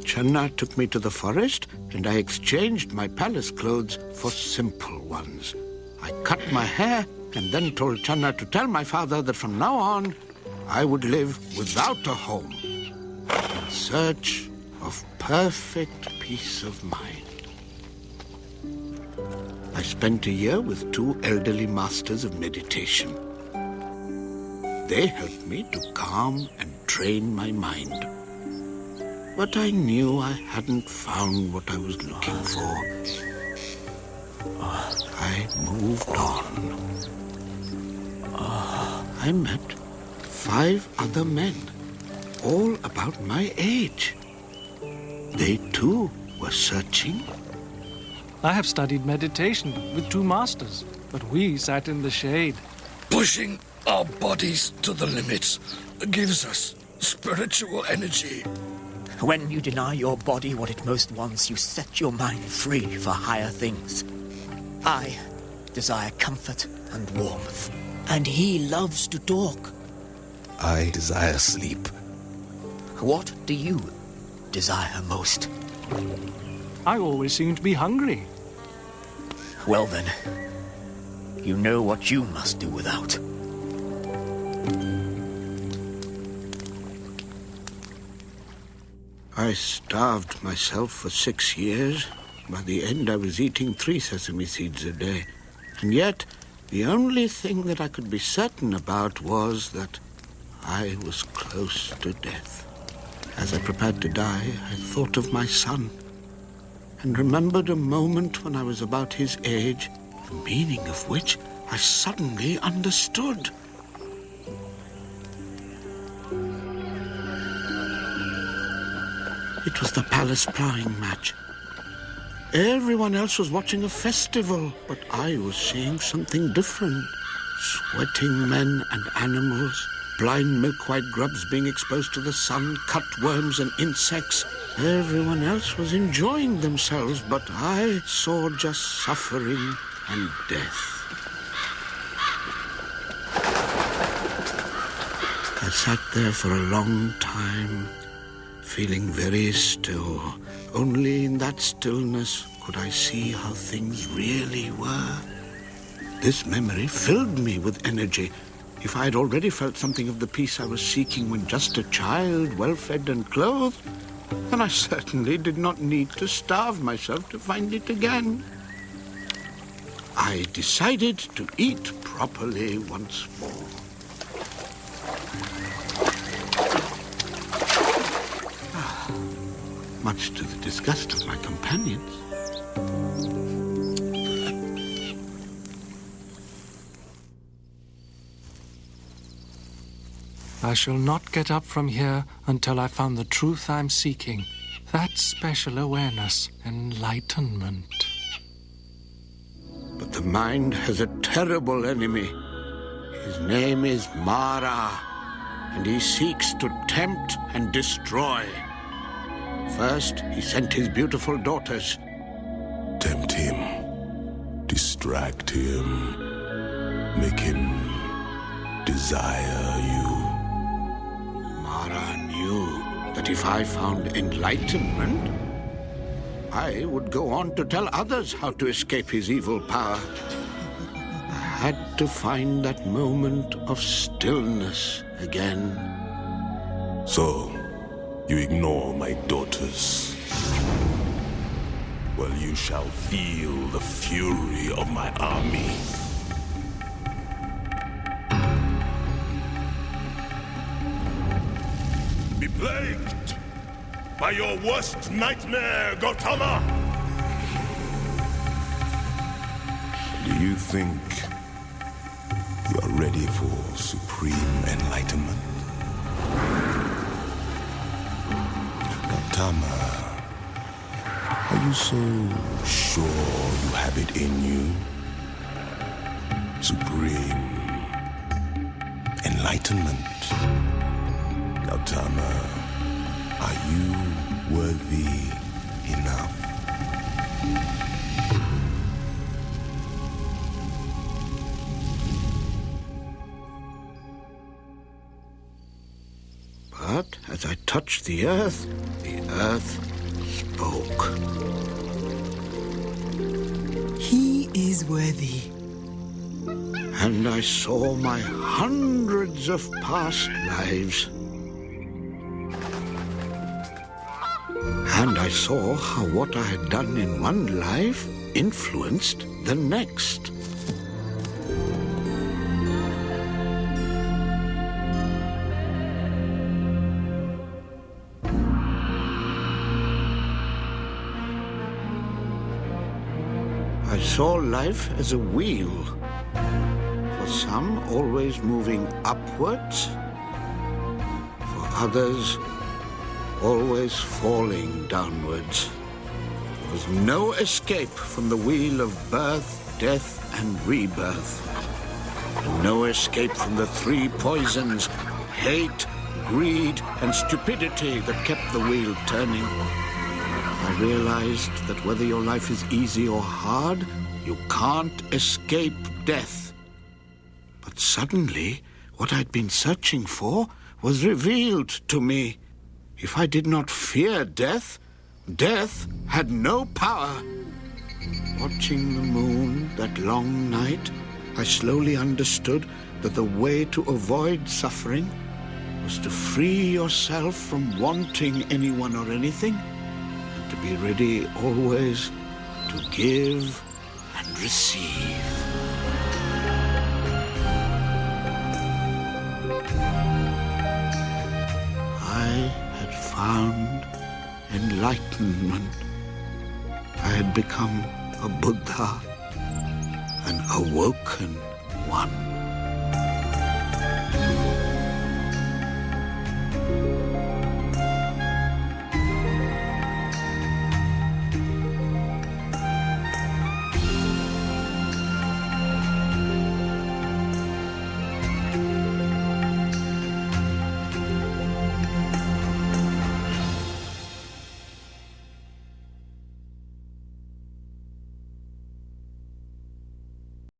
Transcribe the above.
Channa took me to the forest, and I exchanged my palace clothes for simple ones. I cut my hair and then told Channa to tell my father that from now on, I would live without a home, in search of perfect peace of mind. I spent a year with 2 elderly masters of meditation. They helped me to calm and train my mind. But I knew I hadn't found what I was looking for. I moved on. I met 5 other men, all about my age. They too were searching. I have studied meditation with 2 masters, but we sat in the shade. Pushing our bodies to the limits gives us spiritual energy. When you deny your body what it most wants, you set your mind free for higher things. I desire comfort and warmth, and he loves to talk. I desire sleep. What do you desire most? I always seem to be hungry. Well then, you know what you must do without. I starved myself for 6 years. By the end, I was eating 3 sesame seeds a day. And yet, the only thing that I could be certain about was that I was close to death. As I prepared to die, I thought of my son and remembered a moment when I was about his age, the meaning of which I suddenly understood. It was the palace ploughing match. Everyone else was watching a festival, but I was seeing something different. Sweating men and animals, blind milk-white grubs being exposed to the sun, cutworms and insects. Everyone else was enjoying themselves, but I saw just suffering and death. I sat there for a long time, feeling very still. Only in that stillness could I see how things really were. This memory filled me with energy. If I had already felt something of the peace I was seeking when just a child, well-fed and clothed, then I certainly did not need to starve myself to find it again. I decided to eat properly once more. Much to the disgust of my companions. I shall not get up from here until I found the truth I'm seeking. That special awareness, enlightenment. But the mind has a terrible enemy. His name is Mara, and he seeks to tempt and destroy. First, he sent his beautiful daughters. Tempt him, distract him, make him desire you. Mara knew that if I found enlightenment, I would go on to tell others how to escape his evil power. I had to find that moment of stillness again. So, you ignore my daughters. Well, you shall feel the fury of my army. Be plagued by your worst nightmare, Gautama! Do you think you are ready for supreme enlightenment? Gautama, are you so sure you have it in you? Supreme enlightenment. Gautama, are you worthy enough? But as I touched the earth spoke. He is worthy. And I saw my hundreds of past lives. And I saw how what I had done in one life influenced the next. I saw life as a wheel. For some, always moving upwards. For others, always falling downwards. There was no escape from the wheel of birth, death, and rebirth. And no escape from the three poisons: hate, greed, and stupidity that kept the wheel turning. I realized that whether your life is easy or hard, you can't escape death. But suddenly, what I'd been searching for was revealed to me. If I did not fear death, death had no power. Watching the moon that long night, I slowly understood that the way to avoid suffering was to free yourself from wanting anyone or anything, and to be ready always to give and receive. I had found enlightenment. I had become a Buddha, an awoken one.